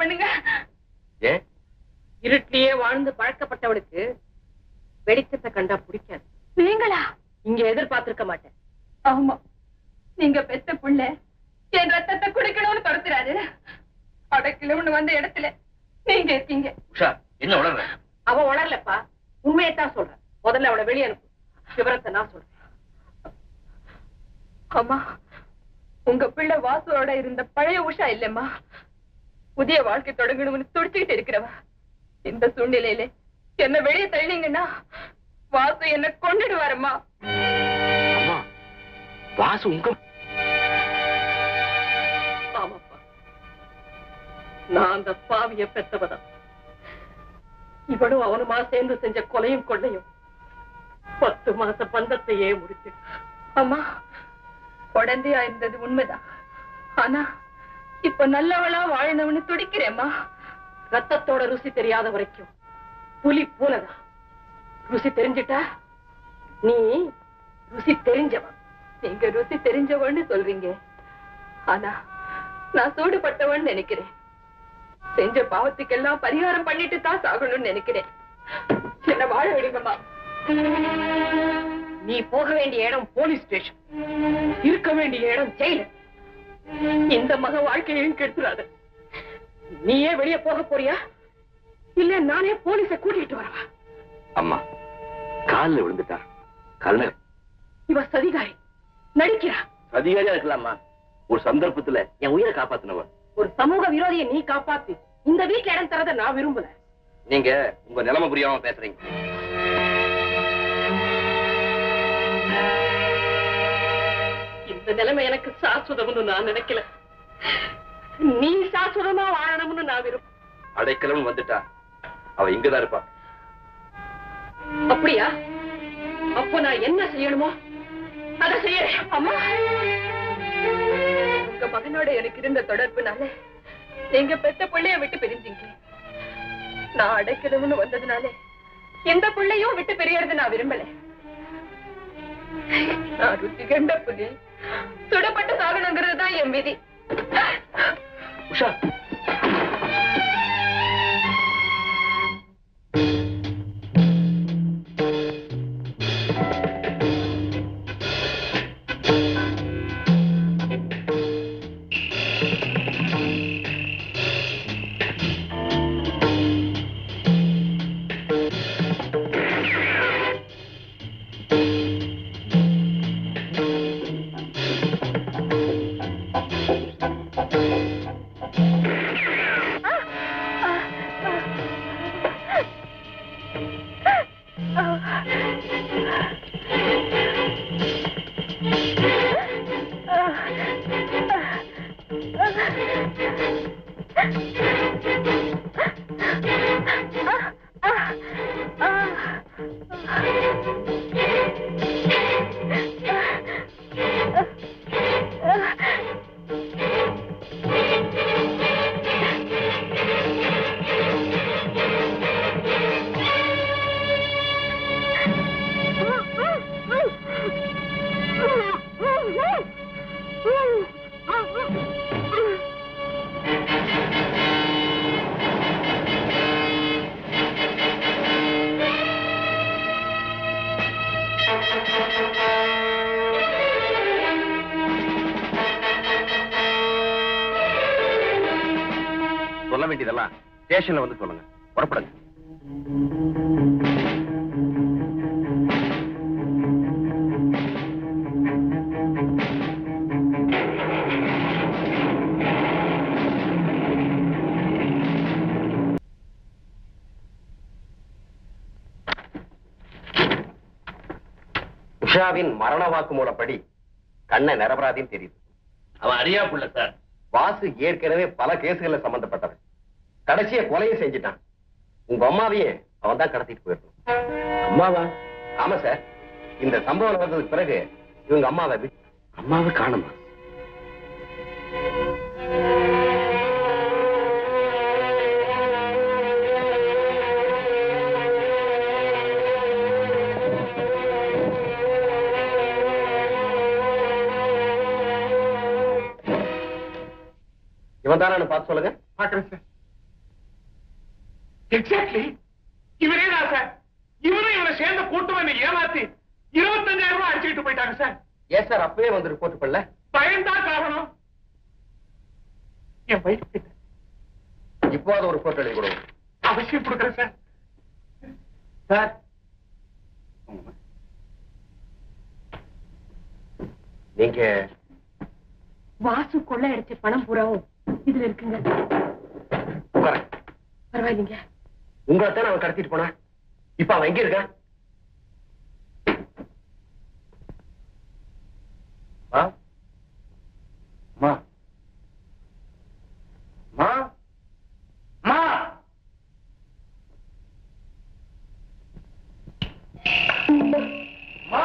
பண்ணுங்க. ஏன்? இருட்டிலேயே வாழ்ந்து பழக்கப்பட்டவளுக்கு வெளிச்சத்தை கண்டா பிடிக்காது. நீங்களா? இங்க எதிர்பார்த்திருக்க மாட்டேன். ஆமா, நீங்க பெத்த புள்ள என் ரத்தத்தை குடிக்கணும்னு துரத்துறாரு. அடக்கலன்னு வந்த இடத்துல நீங்க இருக்கீங்க. உஷா, என்ன உளற? அவ உணரலப்பா, உண்மையைத்தான் சொல்றேன். முதல்ல அவளை வெளியே அனுப்பு, விவரத்தை நான் சொல்றேன். அம்மா, உங்க பிள்ளை வாசுவோட இருந்த பழைய உஷா இல்லம்மா, புதிய வாழ்க்கை தொடங்கணும்னு துடிச்சுக்கிட்டு இருக்கிறவ. இந்த சூழ்நிலையில என்ன வெளியே தள்ளிங்கன்னா வாசு என்ன கொண்டுடுவாரம்மா. அம்மா, வாசு உங்க? ஆமாப்பா, நான் அந்த பாவிய பெத்தவதான். இவனும் அவனுமா சேர்ந்து செஞ்ச கொலையும் கொள்ளையும் 10 மாச பந்தத்தையே முடிச்சு. அம்மா, குழந்தையா இருந்தது உண்மைதான். ஆனா இப்ப நல்லவளா வாழணும்னு துடிக்கிறேம்மா. ரத்தத்தோட ருசி தெரியாத வரைக்கும் புலி போலதான். ருசி தெரிஞ்சிட்டா நீ ருசி தெரிஞ்சவன். நீங்க ருசி தெரிஞ்சவன்னு சொல்றீங்க, ஆனா நான் சூடுபட்டவன் நினைக்கிறேன். செஞ்ச பாவத்துக்கெல்லாம் பரிகாரம் பண்ணிட்டு தான் சாகணும்னு நினைக்கிறேன். என்ன வாழ விடுங்கம்மா. நீ போக வேண்டிய இடம் போலீஸ் ஸ்டேஷன், இருக்க வேண்டிய இடம் ஜெயில. இந்த மக வாழ்க்கையையும் கெடுத்துறாத. நீயே வெளியே போக போறியா, இல்ல நானே போலீஸ கூட்டிட்டு வரவா? அம்மா, காலில் விழுந்துட்டா. கருணர் இவ சதிகாரி, நடிக்கிறா. சதிகாரியா இருக்கலாமா, ஒரு சந்தர்ப்பத்துல என் உயிரை காப்பாத்தினவன். ஒரு சமூக விரோதியை நீ காப்பாத்தி இந்த வீட்டுல இடம் தரத நான் விரும்பல. நீங்க உங்க நிலைமை புரியாம பேசுறீங்க. இந்த நிலைமை எனக்கு சாஸ்வதம்னு நான் நினைக்கல. நீ சாஸ்வதமா வாழணும்னு நான் விரும்ப. அடைக்கலம் வந்துட்டா அவ இங்கதான் இருப்பா. அப்படியா? அப்போ நான் என்ன செய்யணுமோ அதை செய்ய. அம்மா, உங்க மகனோட எனக்கு இருந்த தொடர்புனால எங்க பெத்த பிள்ளைய விட்டு பிரிஞ்சீங்க. நான் அடைக்கணும்னு வந்ததுனால எந்த பிள்ளையும் விட்டு பிரியறது நான் விரும்பல. நான் ருச்சி கண்ட புலி சுடப்பட்டு சாகணுங்கிறது தான் என் விதி. உஷா, சொல்ல வேண்டியதெல்லாம் ஸ்டேஷன்ல வந்து சொல்லுங்க. புறப்படுங்க. உஷாவின் மரண வாக்குமூலப்படி கண்ணை நிரபராதின்னு தெரியுது. அவன் அறியா புள்ள சார். வாசு ஏற்கனவே பல கேசுகள்ல சம்பந்தப்பட்டவன். கடைசிய கொலையை செஞ்சிட்டான். உங்க அம்மாவையே அவன் தான் கடத்திட்டு போயிருக்கான். அம்மாவா? ஆமா சார். இந்த சம்பவம் நடந்ததுக்கு பிறகு இவங்க அம்மாவை காணுமா? இவன் தானே பார்த்து சொல்லுங்க. பாக்குறேன் சார். எக்ஸாக்ட்லி இவரே தான் சார். இவரும் இவனை சேர்ந்த கூட்டம் என்ன ஏமாத்தி 25,000 ரூபாய் அடிச்சுக்கிட்டு போயிட்டாங்க சார். ஏன் சார் அப்பவே வந்து ரிப்போர்ட் பண்ணல? பயன்தான் காரணம். என் வயிற்று கிட்ட இப்போ அது ஒரு போட்டோ எழுதி கொடுங்க. அவசியம் கொடுக்குறேன் சார். சார் நீங்க வாசு கொள்ளை அடிச்ச பணம் பூராவும் இதுல இருக்குங்க. உட்காருங்க. பரவாயில்லைங்க. உங்களைத்தான் அவன் கடத்திட்டு போனா. இப்ப அவன் எங்க இருக்கான்? மா மா மா மா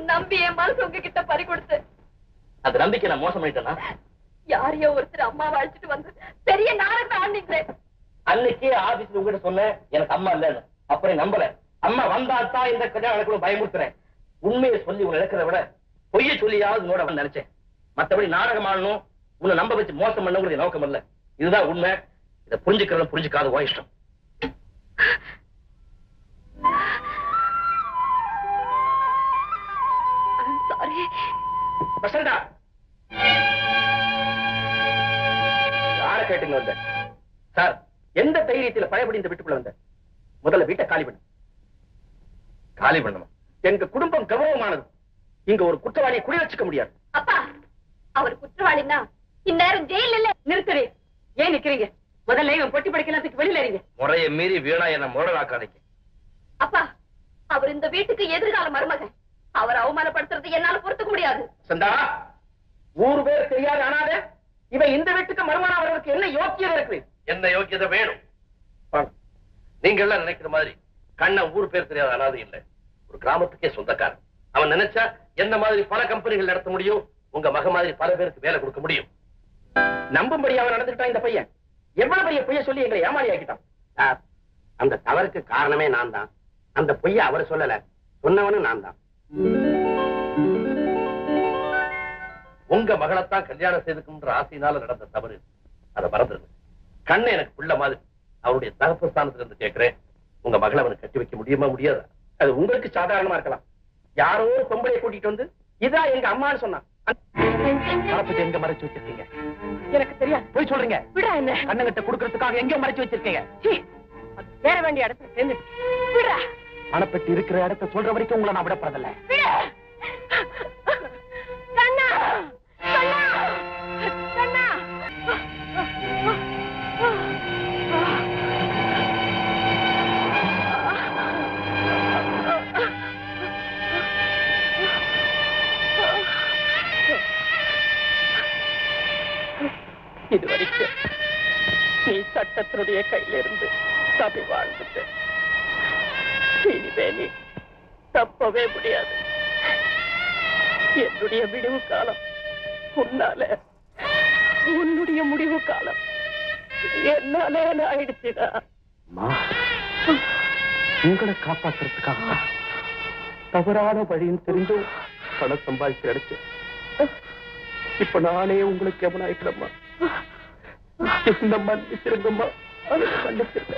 நம்பி என் மனசு உங்ககிட்ட பறி கொடுத்து அந்த நம்பிக்கை நான் மோசம் பண்ணிட்டேனா? யாரையோ ஒருத்தர் அம்மாவை அழைச்சிட்டு வந்து பெரிய நாடகம் ஆண்டிங்களே. அன்னைக்கே ஆபீஸ்ல உங்ககிட்ட சொன்னேன் எனக்கு அம்மா இல்லன்னு. அப்புறம் நம்பல. அம்மா வந்தாத்தான் இந்த கல்யாணம் நடக்கணும் பயமுறுத்துறேன். உண்மையை சொல்லி உன்னை இழக்கிறத விட பொய்ய சொல்லியாவது நோட நினைச்சேன். மற்றபடி நாடகம் ஆடணும் உன்னை நம்ப வச்சு மோசம் பண்ணுங்கிறது நோக்கம் இல்ல. இதுதான் உண்மை. இதை புரிஞ்சுக்கிறதும் புரிஞ்சுக்காத உன் இஷ்டம். சாரி வசந்தா, யார கேட்டுங்க வந்த? சார் எந்த தைரியத்தில் பயப்படி இந்த வீட்டுக்குள்ள வந்த? முதல்ல வீட்டை காலி பண்ணு. காலி பண்ணணும். எங்க குடும்பம் கௌரவமானது. இங்க ஒரு குற்றவாளியை குடி வச்சுக்க முடியாது. அப்பா, அவர் குற்றவாளின்னா இந்நேரம் ஜெயில இல்ல. நிறுத்துறே. ஏன் நிக்கிறீங்க? முதல்ல இவன் பொட்டி படிக்கிறதுக்கு வெளியில இருங்க. முறையை மீறி வீணா என்ன முரடாக்காதீங்க. அப்பா, அவர் இந்த வீட்டுக்கு எதிர்கால மருமகன். அவர் அவமானப்படுத்துறது என்னால பொறுத்துக்க முடியாது. சந்தா, ஊரு பேர் தெரியாத அனாத இவன் இந்த வீட்டுக்கு மருமகனா அவர்களுக்கு என்ன யோக்கியதை இருக்கு? என்ன யோக்கியதை வேணும்? நீங்க எல்லாம் நினைக்கிற மாதிரி கண்ண ஊரு பேர் தெரியாத அனாதை இல்லை. ஒரு கிராமத்துக்கே சொந்தக்காரன். அவன் நினைச்சா எந்த மாதிரி பல கம்பெனிகள் நடத்த முடியும். உங்க மக மாதிரி பல பேருக்கு வேலை கொடுக்க முடியும். நம்பும்படி அவன் நடந்துட்டான் இந்த பையன். எவ்வளவு பெரிய பொய்ய சொல்லி எங்களை ஏமாளி ஆக்கிட்டான். அந்த தவறுக்கு காரணமே நான் தான். அந்த பொய்ய அவர் சொல்லல, சொன்னவனும் நான் தான். உங்க மகளைத்தான் கல்யாணம் செய்துக்குன்ற ஆசையினால நடந்த தவறு. அதை மறந்துருங்க. கண்ணு எனக்கு பிள்ளை மாதிரி. அவருடைய தகப்பு ஸ்தானத்துல இருந்து கேட்கிறேன், உங்க மகளை அவனுக்கு கட்டி வைக்க முடியுமா முடியாதா? அது உங்களுக்கு சாதாரணமா இருக்கலாம். யாரோ ஒரு பொம்பளையை கூட்டிட்டு வந்து இதான் எங்க அம்மான்னு சொன்னான். பரப்பத்தை எங்க மறைச்சு வச்சிருக்கீங்க? எனக்கு தெரியாது. போய் சொல்றீங்க. விடா என்ன? கண்ணங்கிட்ட கொடுக்கறதுக்காக எங்க மறைச்சு வச்சிருக்கீங்க? சேர வேண்டிய இடத்துல சேர்ந்து விடா. பணப்பெட்டி இருக்கிற இடத்த சொல்ற வரைக்கும் உங்களை நான் விடப்படுறதில்ல. கண்ணா, கண்ணா, கண்ணா. இதுவரைக்கும் நீ சட்டத்தினுடைய கையிலிருந்து தப்பி வாழ்ந்துட்ட. இனிமே நீ தப்பவே முடியாது. என்னுடைய விடிவு காலம் உன்னால, உன்னுடைய முடிவு காலம் என்னாலே ஆயிடுச்சுடா. உங்களை காப்பாற்றுறதுக்காக தவறான வழின்னு தெரிஞ்சும் பணம் சம்பாதிச்சு அடிச்சு இப்ப நானே உங்களுக்கு எவனாயிக்கிறம்மா. இந்த மன்னிச்சிருங்கம்மா. அதை மன்னிச்சிருங்க.